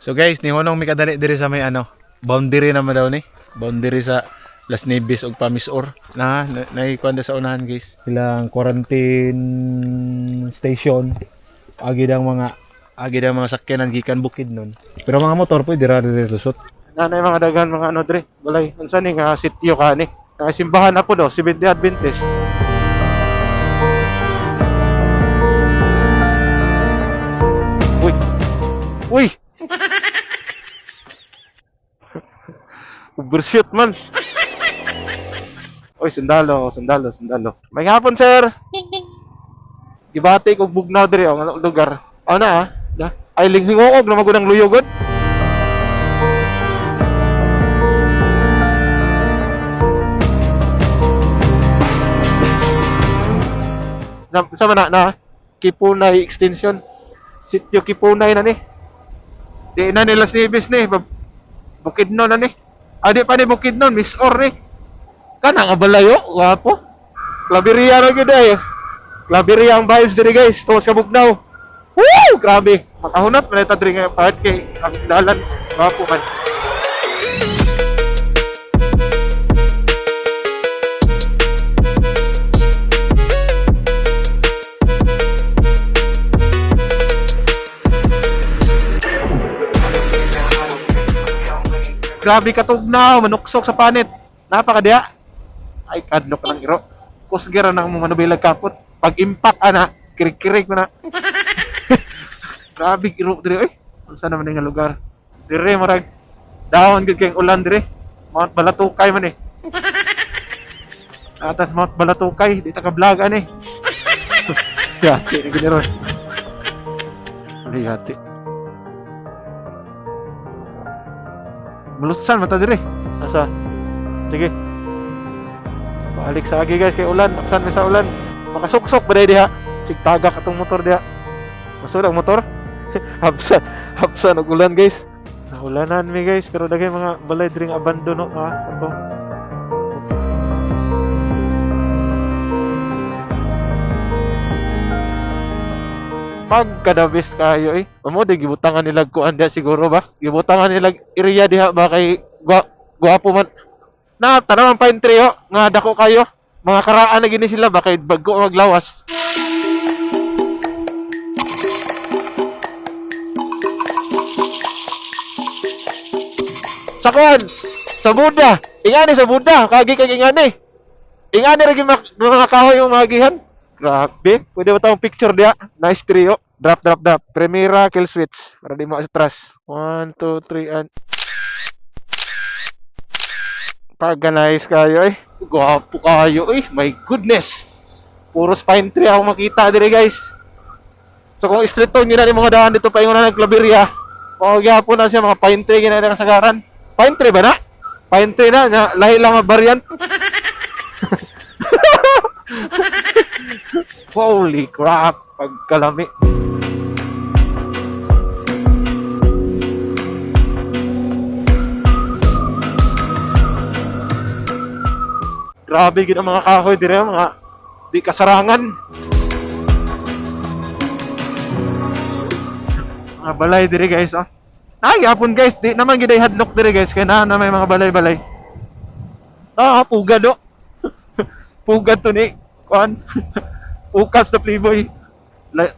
So guys, ni Honong mikadali diri sa may boundary naman daw ni. Boundary sa Las Nieves ug Pamisor. Naikuan sa unahan guys. Ilang quarantine station. Agi dang mga sakyanan gikan bukid nun. Pero mga motor pwede ra diri lusot. Nanay mga dagan mga dre. Balay unsa ni nga sitio kani? Nga simbahan na po do, Seventh-day Adventist. Uy. Uy. Overshoot man. Oy, sundalo. May hapon, sir. Gibati kog bugnaw diri ang lugar. Na. Ay linghingoog na magud ang luyogod. Sama na Kipunay extension. Sitio Kipunay na ni. Di na nila Nieves ni. Bukidnon na ni. Adi pa ni Bukidnon, Miss Or ni. Kanang abalayo, wapo. Claveria ra gyud ay. Claveria ang vibes diri guys, tuos ka bugnaw. Woo! Grabe. Makahunat man ta diri nga part kay ang dalan wapo man. Grabe ka tugnaw, manuksok sa panit. Napakadya. Ay, kadlok ng iro. Kusgira na mga manubilag kapot. Pag impact, kirik-kirik mo na. Grabe, iro diri. Ay, kung saan naman yung lugar. Dire, marag. Dahon, good kayong ulan dire. Mount Balatukay man eh. Atas Mount Balatukay, di ta kablagan eh. Yati, hindi ron. Ay, yati. Mulusan mata dire. Asa? Sige. Balik sa agi guys kay ulan. Aksan mi sa ulan. Makasuksok ba diha? Sigtagak atong motor diha. Masud ang motor. Hapsan og ulan guys. Naulanan mi guys pero dagay mga balay dring abandono ato. Pagkadabis kayo eh. Amo di gibutangan nila kuan dia siguro ba? Gibutangan nila area diha ba kay guwapo man. Na tanaman pa intriyo nga dako kayo. Mga karaan na gini sila ba kay bagko maglawas. Sa kuan, sa Buddha. Ingani sa Buddha, kagi kay ingani. Ingani ra mga kahoy yung magihan. Grabe. Pwede ba tayong picture dia? Nice trio. Drop. Primera, kill switch. Para di mo atras. 1, 2, 3, and... Pag-nice kayo eh. Gwapo kayo eh. My goodness. Puro pine tree ako makita diri guys. So kung street to, nyo na yung mga daan dito pa yung na nagklaberya. Pagyapo na siya, mga pine tree ginaya ng sagaran. Pine tree ba na? Pine tree na. Lahi lang ang variant. Holy crap, pagkalami. Grabe gid ang mga kahoy dire, mga di kasarangan. Mga balay dire guys, oh. Ay, hapon guys, di naman gid ay hadlok dire guys, kaya na may mga balay-balay. Pugad oh. Pugad to ni kuan. Ukas na playboy.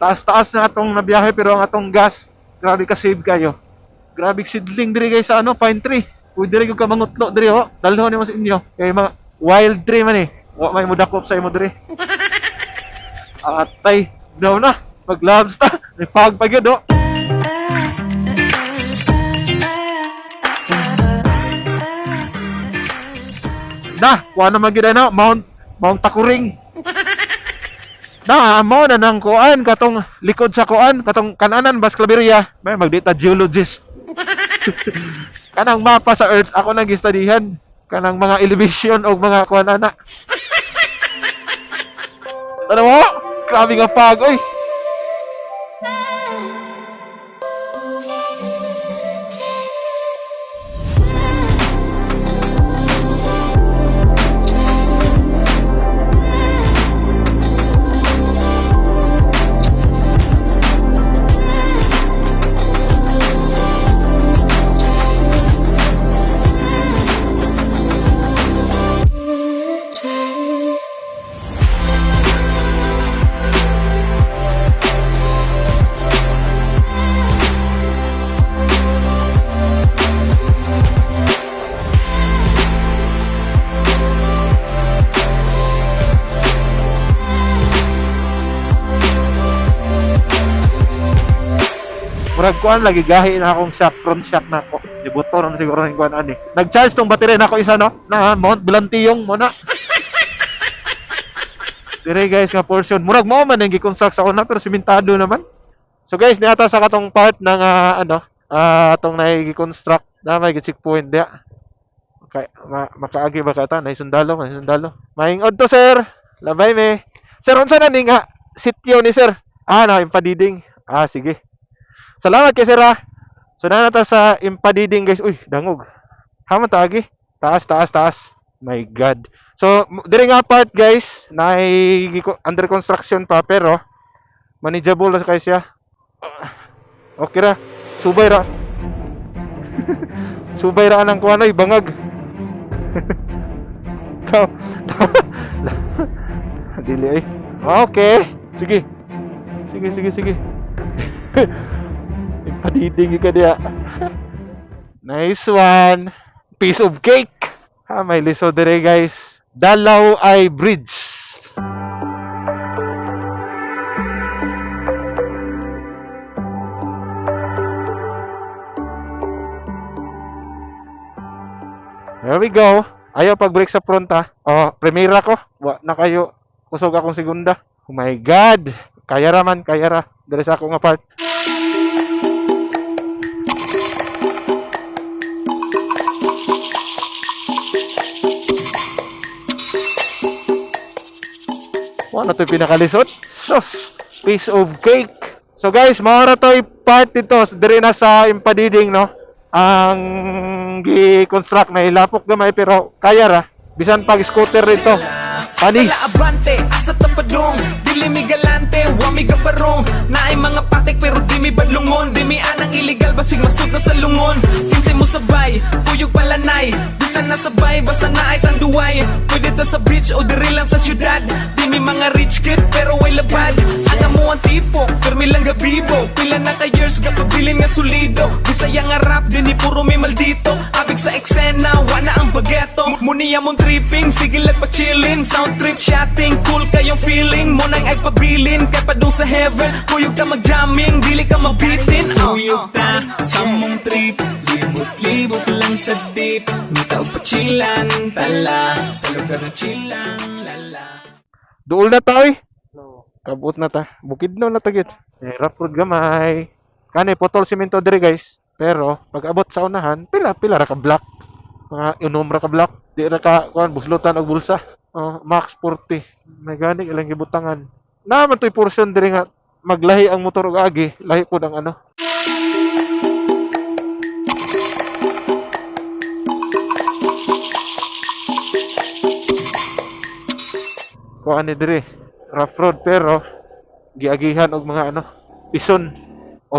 Taas-taas na atong nabiyahe pero ang atong gas, grabe ka save kayo. Grabe sidling diri guys sa pine tree. Pwede rin yung kamangutlo diri ho. Dalhon nimo sa inyo. Kay mga wild tree man eh. Wa may mudakop sa imo diri. Atay, daw na. Mag-labs ta. May pagpagyod ho. Kuha na magyud na Mount Takuring. Mo na nang kuan katong likod sa kuan katong kananan bas Claveria may magdita geologist. Kanang mapa sa earth ako nang gistudihan kanang mga elevation og mga kuan ana. Ano mo? Grabe nga pag oy. Murag kuan lagi gahi na akong shock, front shock na ako. Dibuto na siguro ng kuan ani. Nag-charge tong battery na ako isa no. Na Mount Blantyong mo na. Dire guys nga portion. Murag mo man ang gi-construct sa una pero simentado naman. So guys, niata sa katong part ng atong nai-construct na may checkpoint dia. Okay, makaagi ba kata na sundalo, may sundalo. Maingod to sir. Labay me. Sir, unsa na ni nga sityo ni sir? Na impadiding. Sige. Salamat kay sir ah. So na nata sa impadiding guys. Uy, dangog. Hama taagi. Taas, taas, taas. My God. So, diri nga part guys, na under construction pa pero manageable na kay siya. Okay ra. Subay ra. Subay ra anang kuanoy bangag. Taw. Dili ay. Okay. Sige. Sige, sige, sige. Ipadiding ka diya. Nice one. Piece of cake. May liso dire guys. Dalaw ay Bridge. There we go. Ayaw pag-break sa front ha. Primera ko. Na kayo. Kusog akong segunda. Oh my God. Kaya raman, kaya ra. Dari sa ako nga part. Ano to pinakalisod? Sus! Piece of cake! So guys, maura to part dito. Diri na sa impadiding, no? Ang gi-construct na ilapok gamay pero kaya ra. Bisan pag scooter dito. Panis! Abante, asa tapadong, dili mi galante, wa mi gabarong. Naay mga patek pero di mi badlungon. Di mi anang illegal, basig masud na sa lungon. Kinsay mo sabay, puyog palanay. Bisan na sabay, basta naay tanduay. Pwede to sa beach o diri lang sa syudad. Di mi mga rich kid pero way labad. Ang amuang tipo, permi lang gabibo. Pila na ka years, kapabilin nga solido. Bisaya nga rap, di ni puro mi maldito. Abig sa eksena, wala ang bageto. Muniya mong tripping, sige lang pa chillin. Sound trip shotting, cool kayong feeling mo nang ay pabilin, kay pa dun sa heaven. Kuyog ka mag-jamming, dili ka mabitin. Kuyog ta sa mong trip, libot-libot lang sa deep. Mitaw pa chillan, tala, sa lugar na chillang, lala. Duol na tayo. Kabut na ta. Bukid na tagit. Rough road gamay. Kani potol simento diri guys. Pero pag abot sa unahan, pila ra ka block. Mga inom ra ka block. Di ra ka kuan buslutan og bulsa. Max 40. May gani ilang gibutangan. Naman to'y portion diri nga maglahi ang motor og agi, lahi pod ang ano. Kuan ni diri, rough road pero giagihan og mga ano, pison.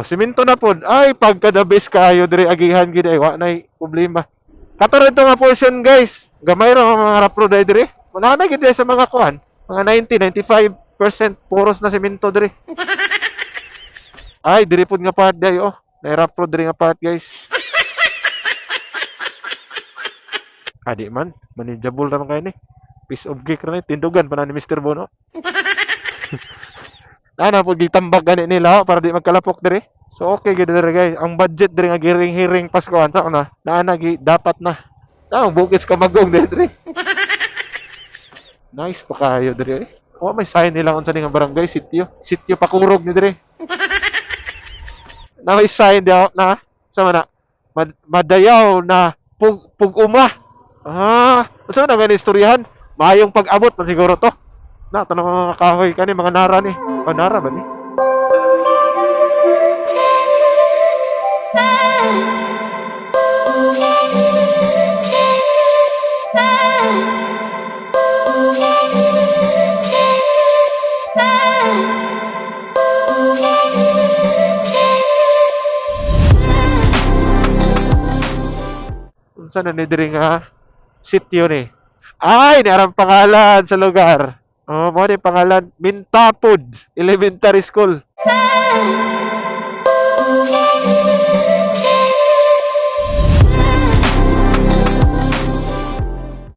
Simento na pod. Ay pagka the best kayo diri agihan gid ay wa nay problema. Kato ito nga portion guys. Gamay ra mga rough road ay diri. Wala na gid sa mga kuan, mga 90-95% puros na semento diri. Ay, diri pud nga part day Nairap road diri nga part, guys. Adi man, manageable ra man kay ni. Piece of cake ra ni, tindugan pa na ni Mr. Bono. Na pud gitambag gani nila para di magkalapok diri. So okay gid diri guys. Ang budget diri nga giring-hiring Pasko anta na. Naana gi dapat na. Bukis ka magong diri. Nice pa kayo diri. May sign nila unsa ni nga barangay sitio. Sitio Pakurog ni diri. Na may sign daw na sa mana madayaw na pug-uma. Unsa na gani istoryahan? Maayong pag-abot man siguro to. Na tanong mga kahoy kani mga nara ni. Nara ba ni? Unsa na ni diri nga sitio ni? Ay, naarang pangalan sa lugar. Mo ni pangalan Mintapud Elementary School.